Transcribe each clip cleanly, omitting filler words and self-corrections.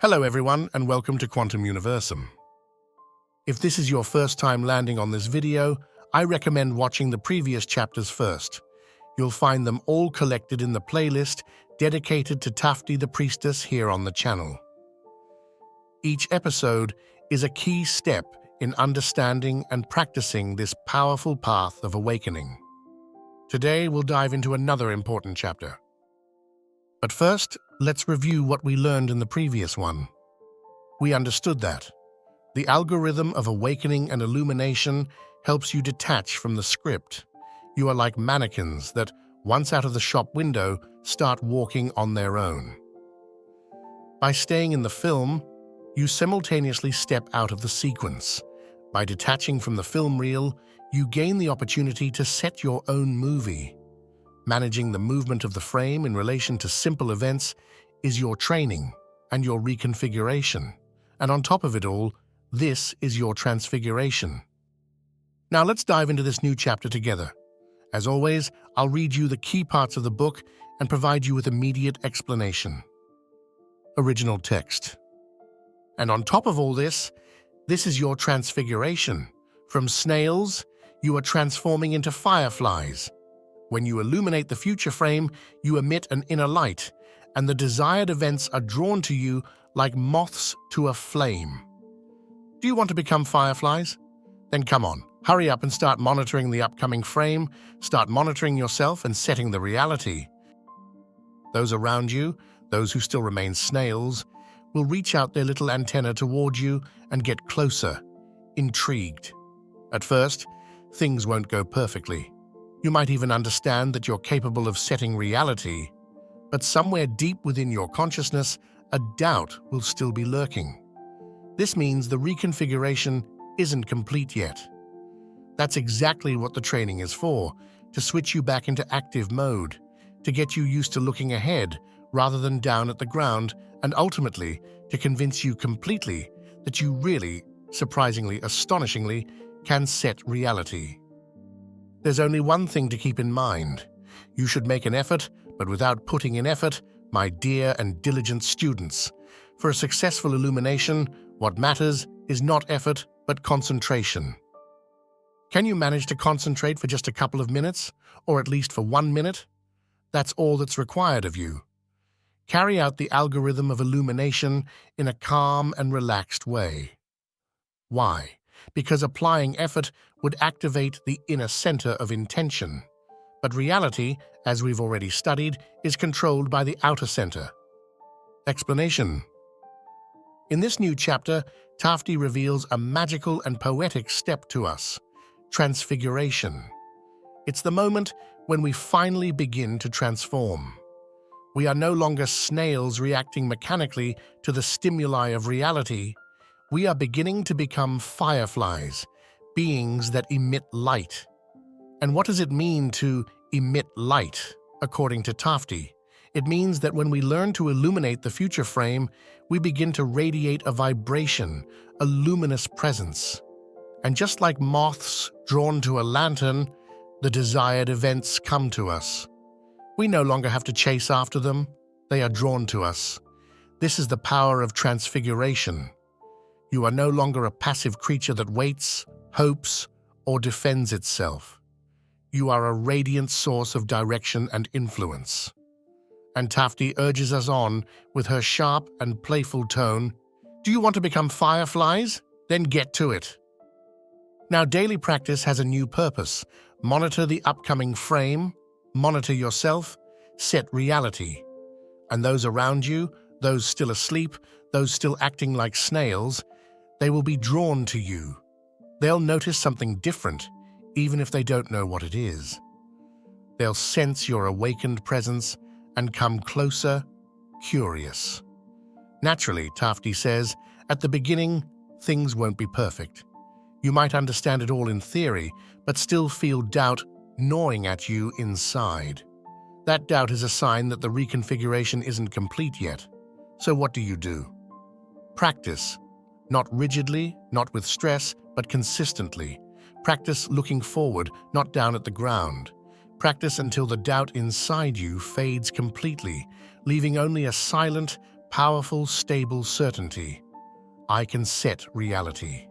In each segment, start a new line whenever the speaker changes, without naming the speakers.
Hello everyone and welcome to Quantum Universum. If this is your first time landing on this video, I recommend watching the previous chapters first. You'll find them all collected in the playlist dedicated to TAFTI the Priestess here on the channel. Each episode is a key step in understanding and practicing this powerful path of awakening. Today we'll dive into another important chapter. But first, let's review what we learned in the previous one. We understood that the algorithm of awakening and illumination helps you detach from the script. You are like mannequins that, once out of the shop window, start walking on their own. By staying in the film, you simultaneously step out of the sequence. By detaching from the film reel, you gain the opportunity to set your own movie. Managing the movement of the frame in relation to simple events is your training and your reconfiguration. And on top of it all, this is your transfiguration. Now let's dive into this new chapter together. As always, I'll read you the key parts of the book and provide you with immediate explanation. Original text. And on top of all this is your transfiguration. From snails, you are transforming into fireflies. When you illuminate the future frame, you emit an inner light, and the desired events are drawn to you like moths to a flame. Do you want to become fireflies? Then come on, hurry up and start monitoring the upcoming frame, start monitoring yourself and setting the reality. Those around you, those who still remain snails, will reach out their little antenna toward you and get closer, intrigued. At first, things won't go perfectly. You might even understand that you're capable of setting reality, but somewhere deep within your consciousness, a doubt will still be lurking. This means the reconfiguration isn't complete yet. That's exactly what the training is for, to switch you back into active mode, to get you used to looking ahead rather than down at the ground, and ultimately to convince you completely that you really, surprisingly, astonishingly, can set reality. There's only one thing to keep in mind. You should make an effort, but without putting in effort, my dear and diligent students. For a successful illumination, what matters is not effort, but concentration. Can you manage to concentrate for just a couple of minutes, or at least for 1 minute? That's all that's required of you. Carry out the algorithm of illumination in a calm and relaxed way. Why? Because applying effort would activate the inner center of intention. But reality, as we've already studied, is controlled by the outer center. Explanation. In this new chapter, TAFTI reveals a magical and poetic step to us: transfiguration. It's the moment when we finally begin to transform. We are no longer snails reacting mechanically to the stimuli of reality. We are beginning to become fireflies, beings that emit light. And what does it mean to emit light, according to TAFTI? It means that when we learn to illuminate the future frame, we begin to radiate a vibration, a luminous presence. And just like moths drawn to a lantern, the desired events come to us. We no longer have to chase after them, they are drawn to us. This is the power of transfiguration. You are no longer a passive creature that waits, hopes, or defends itself. You are a radiant source of direction and influence. And TAFTI urges us on with her sharp and playful tone. Do you want to become fireflies? Then get to it. Now, daily practice has a new purpose. Monitor the upcoming frame, monitor yourself, set reality. And those around you, those still asleep, those still acting like snails, they will be drawn to you. They'll notice something different, even if they don't know what it is. They'll sense your awakened presence and come closer, curious. Naturally, TAFTI says, at the beginning, things won't be perfect. You might understand it all in theory, but still feel doubt gnawing at you inside. That doubt is a sign that the reconfiguration isn't complete yet. So what do? Practice. Not rigidly, not with stress, but consistently. Practice looking forward, not down at the ground. Practice until the doubt inside you fades completely, leaving only a silent, powerful, stable certainty. I can set reality.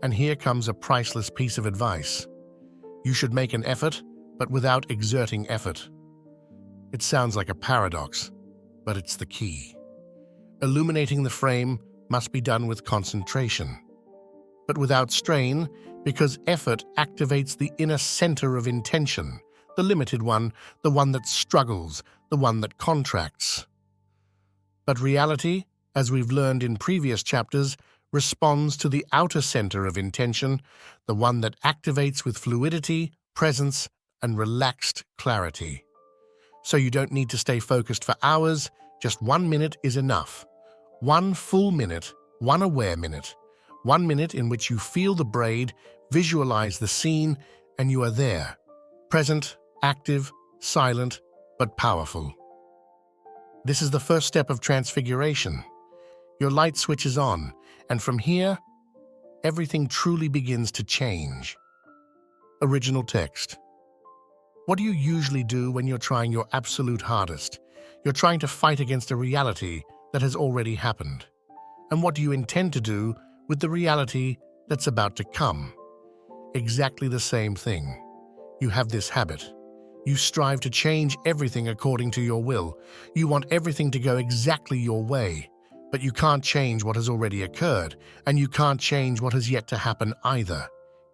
And here comes a priceless piece of advice. You should make an effort, but without exerting effort. It sounds like a paradox, but it's the key. Illuminating the frame must be done with concentration, but without strain, because effort activates the inner center of intention, the limited one, the one that struggles, the one that contracts. But reality, as we've learned in previous chapters, responds to the outer center of intention, the one that activates with fluidity, presence, and relaxed clarity. So you don't need to stay focused for hours, just 1 minute is enough. 1 full minute, 1 aware minute. 1 minute in which you feel the braid, visualize the scene, and you are there. Present, active, silent, but powerful. This is the first step of transfiguration. Your light switches on, and from here, everything truly begins to change. Original text. What do you usually do when you're trying your absolute hardest? You're trying to fight against a reality that has already happened. And what do you intend to do with the reality that's about to come? Exactly the same thing. You have this habit. You strive to change everything according to your will. You want everything to go exactly your way. But you can't change what has already occurred, and you can't change what has yet to happen either.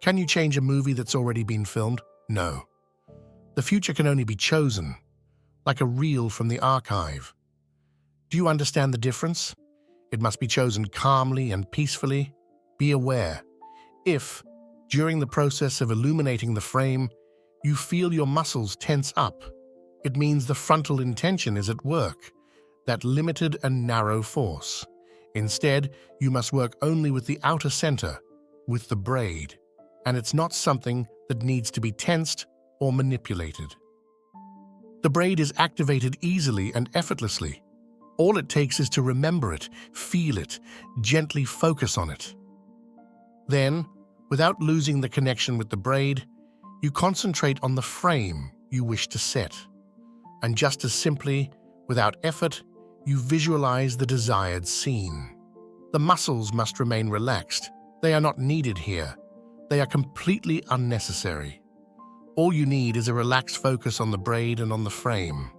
Can you change a movie that's already been filmed? No. The future can only be chosen, like a reel from the archive. Do you understand the difference? It must be chosen calmly and peacefully. Be aware. If, during the process of illuminating the frame, you feel your muscles tense up, it means the frontal intention is at work, that limited and narrow force. Instead, you must work only with the outer center, with the braid, and it's not something that needs to be tensed or manipulated. The braid is activated easily and effortlessly. All it takes is to remember it, feel it, gently focus on it. Then, without losing the connection with the braid, you concentrate on the frame you wish to set. And just as simply, without effort, you visualize the desired scene. The muscles must remain relaxed. They are not needed here. They are completely unnecessary. All you need is a relaxed focus on the braid and on the frame.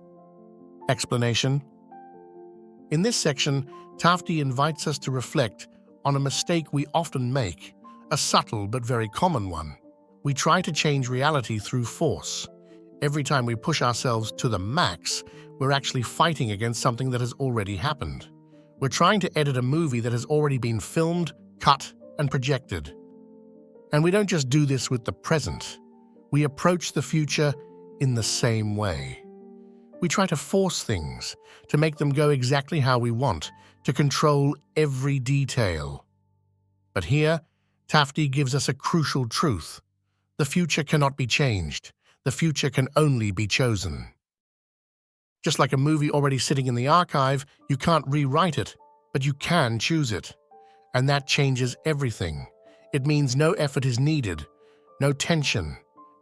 Explanation. In this section, TAFTI invites us to reflect on a mistake we often make, a subtle but very common one. We try to change reality through force. Every time we push ourselves to the max, we're actually fighting against something that has already happened. We're trying to edit a movie that has already been filmed, cut, and projected. And we don't just do this with the present. We approach the future in the same way. We try to force things, to make them go exactly how we want, to control every detail. But here, TAFTI gives us a crucial truth. The future cannot be changed. The future can only be chosen. Just like a movie already sitting in the archive, you can't rewrite it, but you can choose it. And that changes everything. It means no effort is needed, no tension,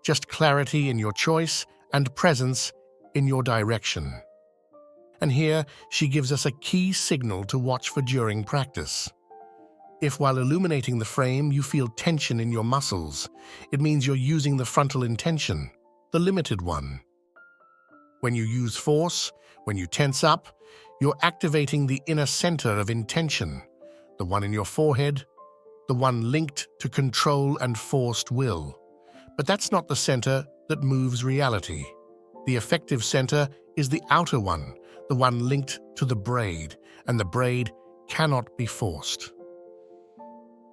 just clarity in your choice and presence in your direction. And here, she gives us a key signal to watch for during practice. If while illuminating the frame you feel tension in your muscles, it means you're using the frontal intention, the limited one. When you use force, when you tense up, you're activating the inner center of intention, the one in your forehead, the one linked to control and forced will. But that's not the center that moves reality. The effective center is the outer one, the one linked to the braid, and the braid cannot be forced.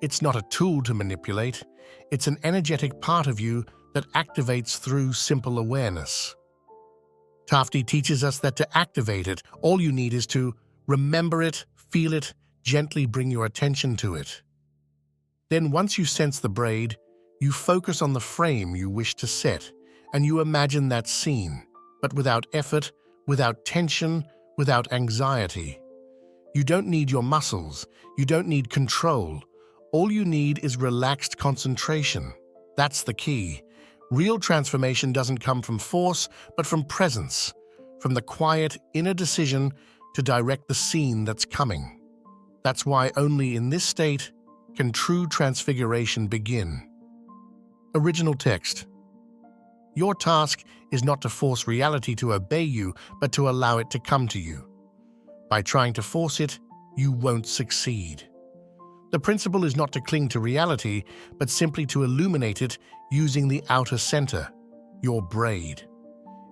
It's not a tool to manipulate, it's an energetic part of you that activates through simple awareness. TAFTI teaches us that to activate it, all you need is to remember it, feel it, gently bring your attention to it. Then once you sense the braid, you focus on the frame you wish to set, and you imagine that scene, but without effort, without tension, without anxiety. You don't need your muscles, you don't need control. All you need is relaxed concentration. That's the key. Real transformation doesn't come from force, but from presence, from the quiet inner decision to direct the scene that's coming. That's why only in this state can true transfiguration begin. Original text. Your task is not to force reality to obey you, but to allow it to come to you. By trying to force it, you won't succeed. The principle is not to cling to reality, but simply to illuminate it using the outer center, your braid.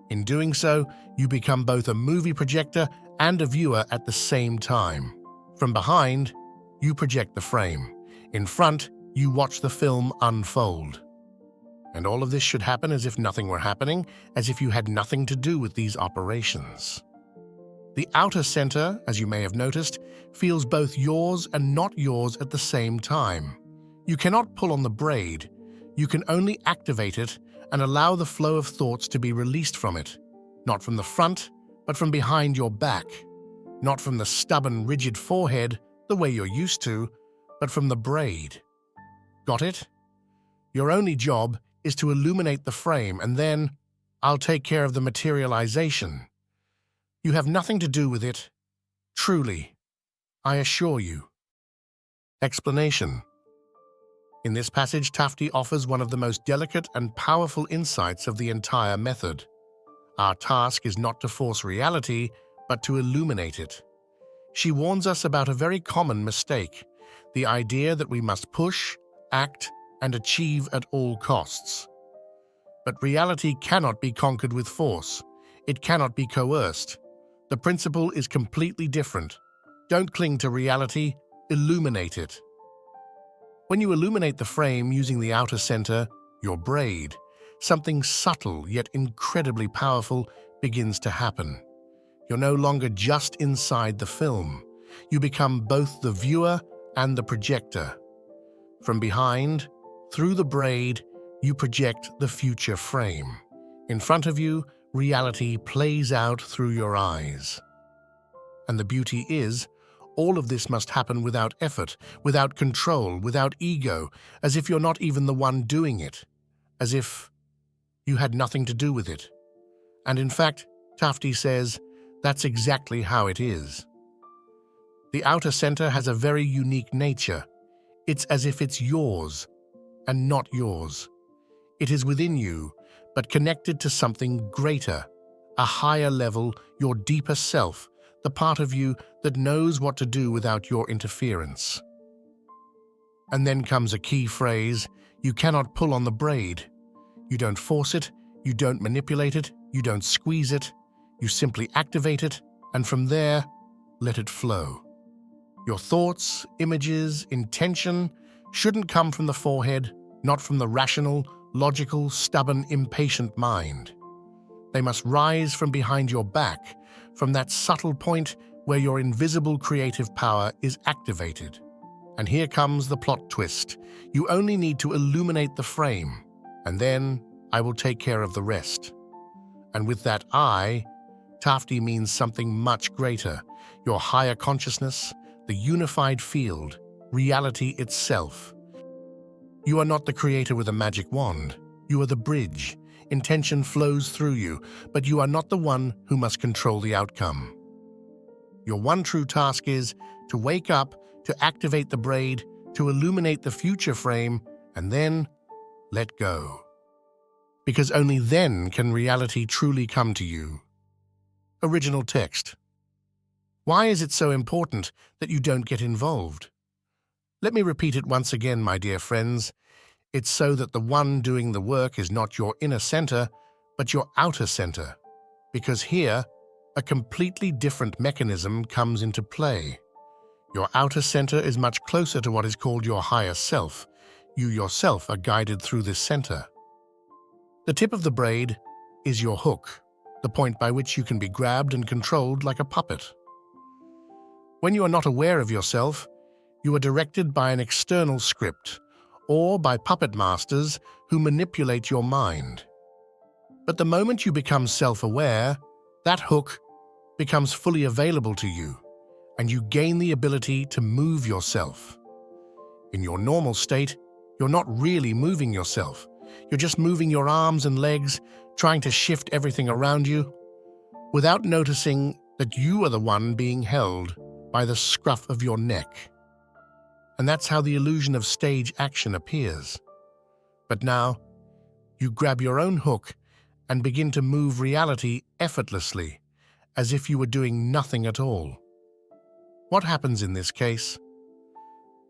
In doing so, you become both a movie projector and a viewer at the same time. From behind, you project the frame. In front, you watch the film unfold. And all of this should happen as if nothing were happening, as if you had nothing to do with these operations. The outer center, as you may have noticed, feels both yours and not yours at the same time. You cannot pull on the braid. You can only activate it and allow the flow of thoughts to be released from it, not from the front, but from behind your back, not from the stubborn, rigid forehead, the way you're used to, but from the braid. Got it? Your only job is to illuminate the frame, and then I'll take care of the materialization. You have nothing to do with it, truly, I assure you. Explanation. In this passage, TAFTI offers one of the most delicate and powerful insights of the entire method. Our task is not to force reality, but to illuminate it. She warns us about a very common mistake, the idea that we must push, act, and achieve at all costs. But reality cannot be conquered with force. It cannot be coerced. The principle is completely different. Don't cling to reality, illuminate it. When you illuminate the frame using the outer center, your braid, something subtle yet incredibly powerful begins to happen. You're no longer just inside the film. You become both the viewer and the projector. From behind, through the braid, you project the future frame. In front of you, reality plays out through your eyes. And the beauty is, all of this must happen without effort, without control, without ego, as if you're not even the one doing it, as if you had nothing to do with it. And in fact, TAFTI says, that's exactly how it is. The outer center has a very unique nature. It's as if it's yours and not yours. It is within you, but connected to something greater, a higher level, your deeper self, the part of you that knows what to do without your interference. And then comes a key phrase: you cannot pull on the braid. You don't force it, you don't manipulate it, you don't squeeze it, you simply activate it, and from there, let it flow. Your thoughts, images, intention shouldn't come from the forehead, not from the rational, logical, stubborn, impatient mind. They must rise from behind your back, from that subtle point where your invisible creative power is activated. And here comes the plot twist. You only need to illuminate the frame, and then I will take care of the rest. And with that I, TAFTI means something much greater, your higher consciousness, the unified field, reality itself. You are not the creator with a magic wand. You are the bridge. Intention flows through you, but you are not the one who must control the outcome. Your one true task is to wake up, to activate the braid, to illuminate the future frame, and then let go. Because only then can reality truly come to you. Original text. Why is it so important that you don't get involved? Let me repeat it once again, my dear friends. It's so that the one doing the work is not your inner center, but your outer center. Because here, a completely different mechanism comes into play. Your outer center is much closer to what is called your higher self. You yourself are guided through this center. The tip of the braid is your hook, the point by which you can be grabbed and controlled like a puppet. When you are not aware of yourself, you are directed by an external script or by puppet masters who manipulate your mind. But the moment you become self-aware, that hook becomes fully available to you, and you gain the ability to move yourself. In your normal state, you're not really moving yourself. You're just moving your arms and legs, trying to shift everything around you. Without noticing, that you are the one being held by the scruff of your neck. And that's how the illusion of stage action appears. But now, you grab your own hook and begin to move reality effortlessly, as if you were doing nothing at all. What happens in this case?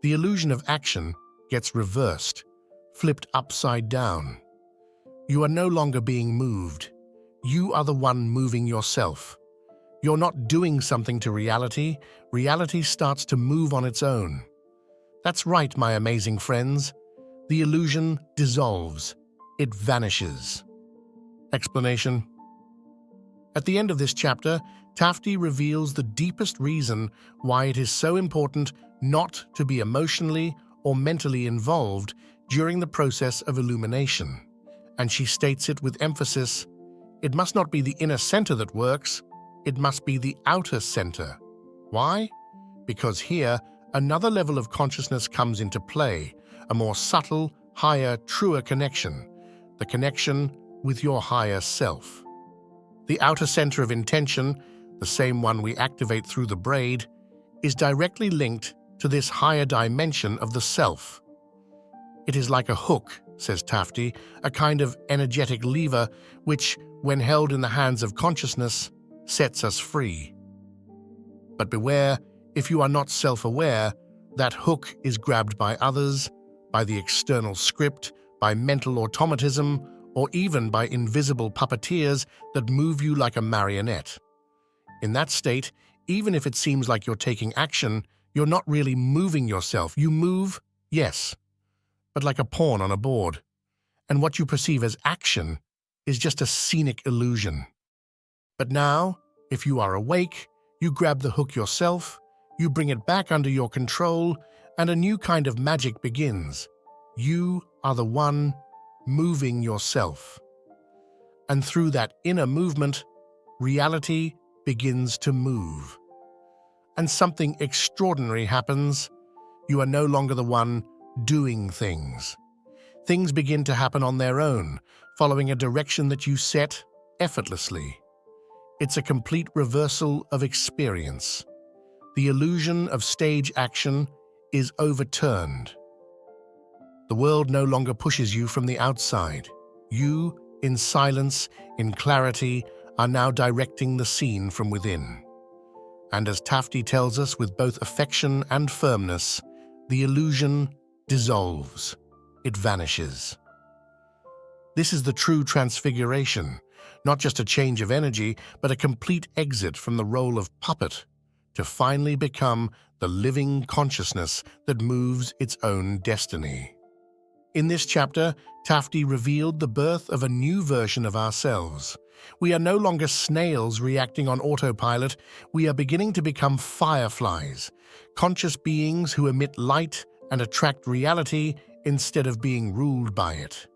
The illusion of action gets reversed, flipped upside down. You are no longer being moved. You are the one moving yourself. You're not doing something to reality. Reality starts to move on its own. That's right, my amazing friends. The illusion dissolves. It vanishes. Explanation. At the end of this chapter, TAFTI reveals the deepest reason why it is so important not to be emotionally or mentally involved during the process of illumination. And she states it with emphasis: it must not be the inner center that works, it must be the outer center. Why? Because here, another level of consciousness comes into play, a more subtle, higher, truer connection, the connection with your higher self. The outer center of intention, the same one we activate through the braid, is directly linked to this higher dimension of the self. It is like a hook, says TAFTI, a kind of energetic lever which, when held in the hands of consciousness, sets us free. But beware, if you are not self-aware, that hook is grabbed by others, by the external script, by mental automatism, or even by invisible puppeteers that move you like a marionette. In that state, even if it seems like you're taking action, you're not really moving yourself. You move, yes, but like a pawn on a board. And what you perceive as action is just a scenic illusion. But now, if you are awake, you grab the hook yourself, you bring it back under your control, and a new kind of magic begins. You are the one moving yourself. And through that inner movement, reality begins to move. And something extraordinary happens. You are no longer the one doing things. Things begin to happen on their own, following a direction that you set effortlessly. It's a complete reversal of experience. The illusion of stage action is overturned. The world no longer pushes you from the outside. You, in silence, in clarity, are now directing the scene from within. And as TAFTI tells us with both affection and firmness, the illusion dissolves. It vanishes. This is the true transfiguration, not just a change of energy, but a complete exit from the role of puppet to finally become the living consciousness that moves its own destiny. In this chapter, TAFTI revealed the birth of a new version of ourselves. We are no longer snails reacting on autopilot. We are beginning to become fireflies, conscious beings who emit light and attract reality instead of being ruled by it.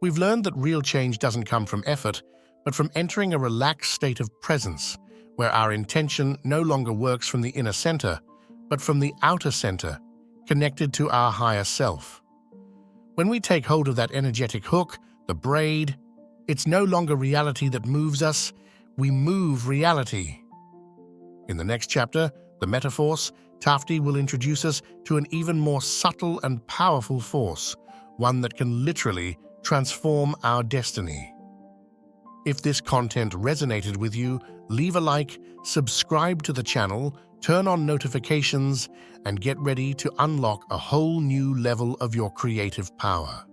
We've learned that real change doesn't come from effort, but from entering a relaxed state of presence, where our intention no longer works from the inner center, but from the outer center, connected to our higher self. When we take hold of that energetic hook, the braid, it's no longer reality that moves us, we move reality. In the next chapter, the metaforce, TAFTI will introduce us to an even more subtle and powerful force, one that can literally transform our destiny. If this content resonated with you, leave a like, subscribe to the channel, turn on notifications, and get ready to unlock a whole new level of your creative power.